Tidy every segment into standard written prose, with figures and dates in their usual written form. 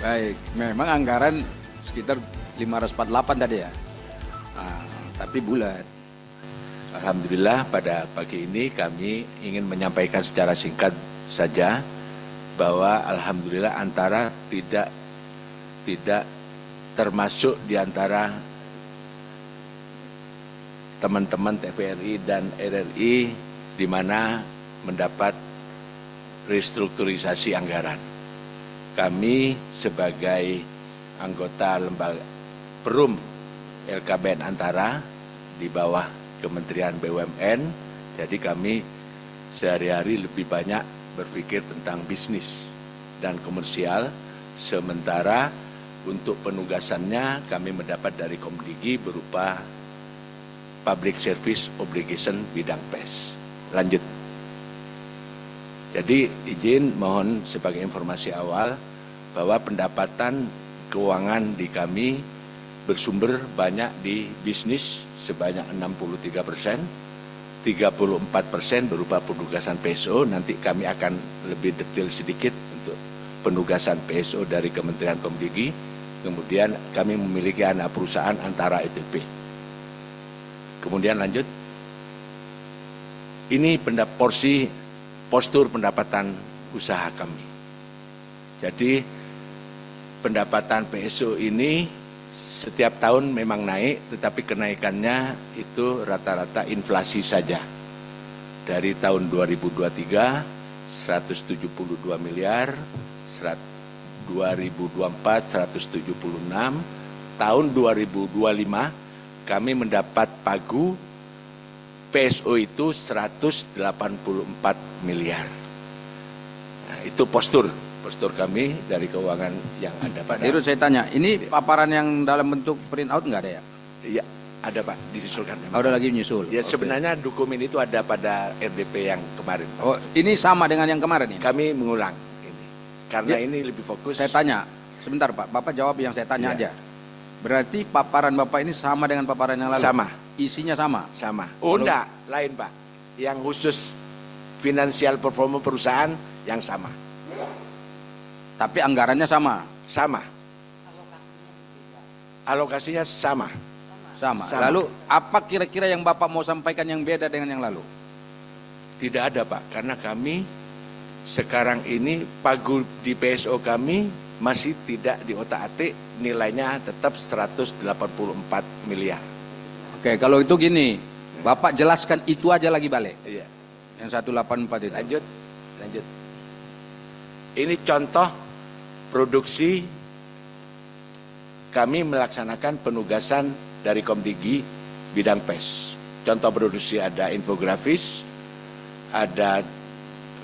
Baik, memang anggaran sekitar 548 tadi ya. Nah, tapi bulat. Alhamdulillah pada pagi ini kami ingin menyampaikan secara singkat saja bahwa alhamdulillah antara tidak termasuk di antara teman-teman TVRI dan RRI di mana mendapat restrukturisasi anggaran. Kami sebagai anggota lembaga Perum LKBN Antara di bawah Kementerian BUMN, jadi kami sehari-hari lebih banyak berpikir tentang bisnis dan komersial, sementara untuk penugasannya kami mendapat dari Komdigi berupa Public Service Obligation bidang PES. Lanjut. Jadi izin mohon sebagai informasi awal bahwa pendapatan keuangan di kami bersumber banyak di bisnis sebanyak 63%, 34% berupa penugasan PSO, nanti kami akan lebih detail sedikit untuk penugasan PSO dari Kementerian Komdigi, kemudian kami memiliki anak perusahaan Antara ETP. Kemudian lanjut, ini postur pendapatan usaha kami. Jadi pendapatan PSO ini setiap tahun memang naik, tetapi kenaikannya itu rata-rata inflasi saja. Dari tahun 2023 172 miliar, 2024 176, tahun 2025 kami mendapat pagu PSO itu 184 miliar. Nah, itu postur kami dari keuangan yang ada pada. Dirut, saya tanya, ini paparan yang dalam bentuk print out nggak ada ya? Iya, ada Pak, disusulkan. Oh, udah lagi menyusul. Ya, Oke. sebenarnya dokumen itu ada pada RDP yang kemarin, Pak. Oh, ini sama dengan yang kemarin ini? Kami mengulang ini, karena Ya, ini lebih fokus. Saya tanya, sebentar Pak, Bapak jawab yang saya tanya Ya. aja. Berarti paparan Bapak ini sama dengan paparan yang lalu? Sama. Isinya sama? Sama. Oh, enggak, lain Pak. Yang khusus finansial performa perusahaan yang sama. Tapi anggarannya sama? Sama. Alokasinya sama. Sama. Sama. Lalu apa kira-kira yang Bapak mau sampaikan yang beda dengan yang lalu? Tidak ada Pak, karena kami sekarang ini pagu di PSO kami masih tidak diotak-atik, nilainya tetap 184 miliar. Oke, kalau itu gini, Bapak jelaskan itu aja lagi balik. Iya. Yang 184 itu. Lanjut. Ini contoh produksi kami melaksanakan penugasan dari Komdigi bidang PES. Contoh produksi ada infografis, ada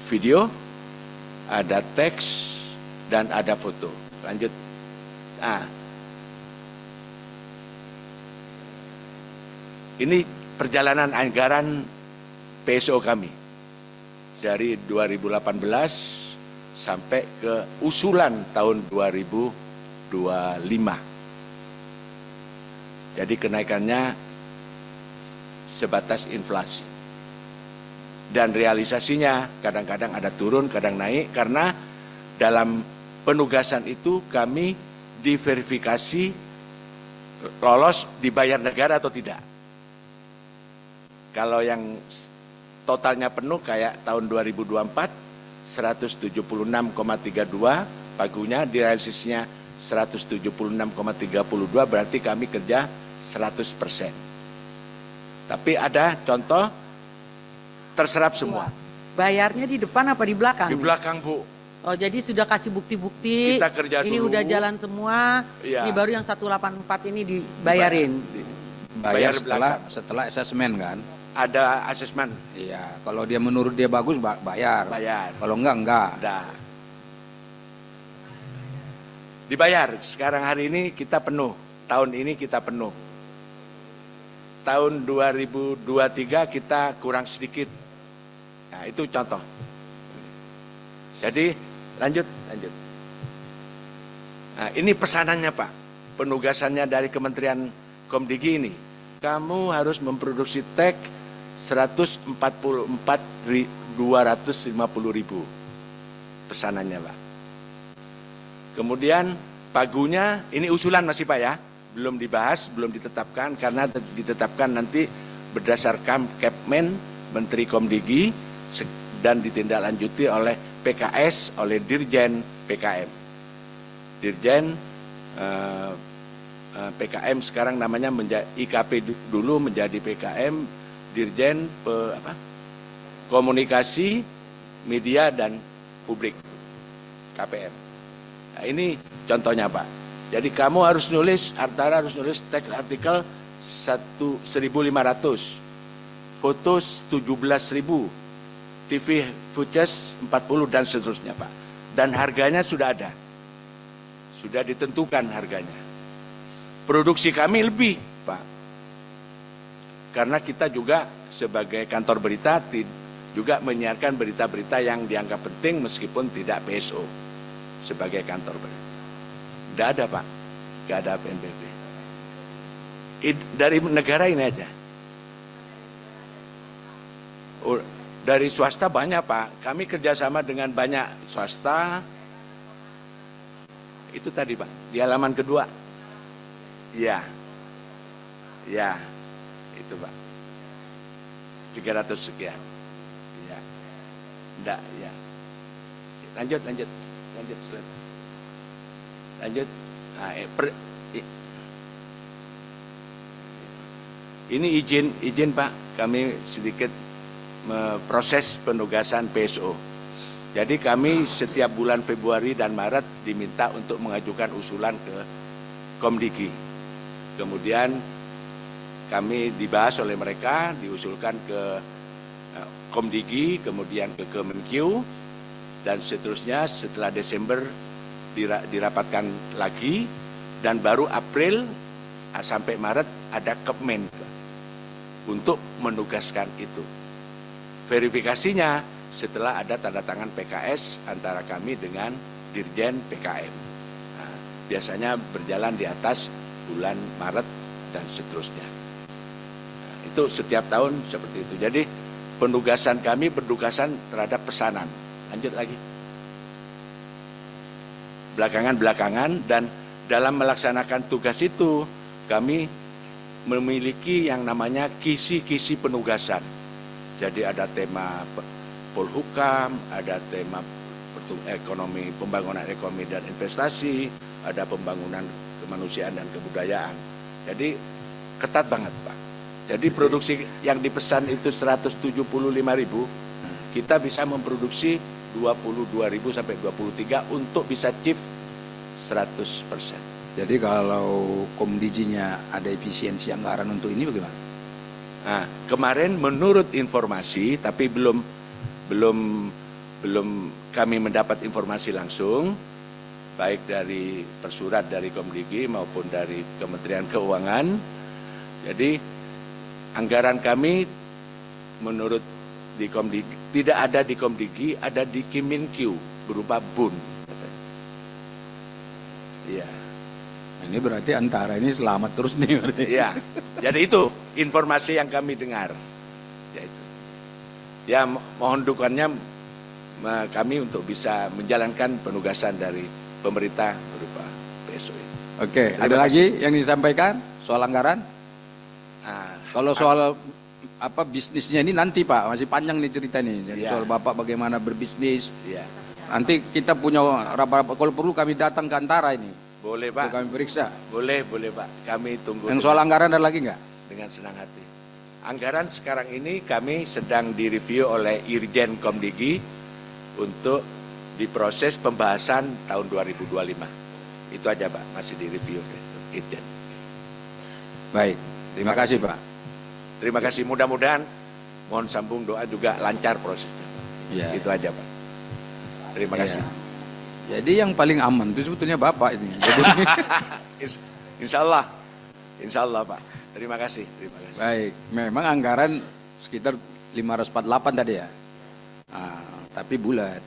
video, ada teks, dan ada foto. Lanjut. Ini perjalanan anggaran PSO kami dari 2018 sampai ke usulan tahun 2025. Jadi kenaikannya sebatas inflasi. Dan realisasinya kadang-kadang ada turun, kadang naik, karena dalam penugasan itu kami diverifikasi lolos dibayar negara atau tidak. Kalau yang totalnya penuh kayak tahun 2024 176,32, pagunya realisasinya 176,32, berarti kami kerja 100%. Tapi ada contoh terserap semua. Bayarnya di depan apa di belakang? Di belakang, Bu. Oh, jadi sudah kasih bukti-bukti. Kita kerja ini dulu. udah jalan semua. Iya. Ini baru yang 184 ini dibayarin. Bayar belakang. setelah asesmen kan? Ada asesmen. Iya, kalau dia menurut dia bagus bayar. Bayar. Kalau enggak. Ada. Dibayar. Sekarang hari ini kita penuh. Tahun ini kita penuh. Tahun 2023 kita kurang sedikit. Nah, itu contoh. Jadi lanjut. Nah, ini pesanannya Pak. Penugasannya dari Kementerian Komdigi ini. Kamu harus memproduksi teks 144.250.000. Pesanannya Pak. Kemudian pagunya ini usulan masih Pak ya, belum dibahas, belum ditetapkan karena ditetapkan nanti berdasarkan Kepmen, Menteri Komdigi dan ditindaklanjuti oleh PKS, oleh Dirjen PKM. Dirjen PKM sekarang namanya IKP dulu menjadi PKM, Dirjen Komunikasi, Media dan Publik, KPM. Nah, ini contohnya Pak. Jadi kamu harus nulis, Antara harus nulis teks artikel 1.500, foto 17.000, TV footage 40 dan seterusnya Pak. Dan harganya sudah ada, sudah ditentukan harganya. Produksi kami lebih Pak, karena kita juga sebagai kantor berita juga menyiarkan berita-berita yang dianggap penting meskipun tidak PSO sebagai kantor berita. Tidak ada Pak, tidak ada PNBP. Dari negara ini aja. Dari swasta banyak Pak, kami kerjasama dengan banyak swasta. Itu tadi Pak, di halaman kedua. Ya, ya, itu Pak. 300 sekian. Ya, enggak, ya. Lanjut. Slide. Lanjut. Nah, ini izin Pak, kami sedikit proses penugasan PSO. Jadi kami setiap bulan Februari dan Maret diminta untuk mengajukan usulan ke Komdigi. Kemudian kami dibahas oleh mereka, diusulkan ke Komdigi, kemudian ke Kemenkyu, dan seterusnya setelah Desember dirapatkan lagi, dan baru April sampai Maret ada Kepmen untuk menugaskan itu. Verifikasinya setelah ada tanda tangan PKS antara kami dengan Dirjen PKM. Nah, biasanya berjalan di atas bulan Maret dan seterusnya. Nah, itu setiap tahun seperti itu. Jadi penugasan kami berdugasan terhadap pesanan. Lanjut lagi. Belakangan dan dalam melaksanakan tugas itu kami memiliki yang namanya kisi-kisi penugasan. Jadi ada tema Polhukam, ada tema pembangunan ekonomi dan investasi, ada pembangunan kemanusiaan dan kebudayaan. Jadi ketat banget Pak. Jadi produksi yang dipesan itu 175.000, kita bisa memproduksi 22.000 sampai 23 untuk bisa achieve 100%. Jadi kalau Komdiginya ada efisiensi anggaran untuk ini bagaimana? Nah, kemarin menurut informasi, tapi belum kami mendapat informasi langsung, baik dari persurat dari Komdigi maupun dari Kementerian Keuangan. Jadi anggaran kami menurut di Komdigi tidak ada di Komdigi, ada di Kemenkyu berupa BUN. Iya. Ini berarti Antara ini selamat terus nih berarti. Iya. Jadi itu informasi yang kami dengar. Ya itu. Ya mohon dukungannya kami untuk bisa menjalankan penugasan dari pemerintah berupa PSO. Oke, ada lagi yang disampaikan soal anggaran? Nah, Kalau soal bisnisnya ini nanti Pak, masih panjang nih cerita nih. Jadi ya. soal Bapak bagaimana berbisnis. ya, Nanti kita punya rapat, kalau perlu kami datang ke Antara ini. boleh Untuk Pak. kami periksa. Boleh Pak. Kami tunggu. Yang soal anggaran ada lagi nggak? Dengan senang hati. Anggaran sekarang ini kami sedang direview oleh Irjen Komdigi untuk diproses pembahasan tahun 2025. Itu aja Pak, masih direview Irjen. Baik, terima kasih Pak. Terima kasih, mudah-mudahan mohon sambung doa juga lancar prosesnya. Ya. Itu aja Pak. Terima Iya. kasih. Jadi yang paling aman itu sebetulnya Bapak ini. Jadi, Insya Allah Pak. Terima kasih. baik, memang anggaran sekitar 548 tadi ya. Tapi bulat.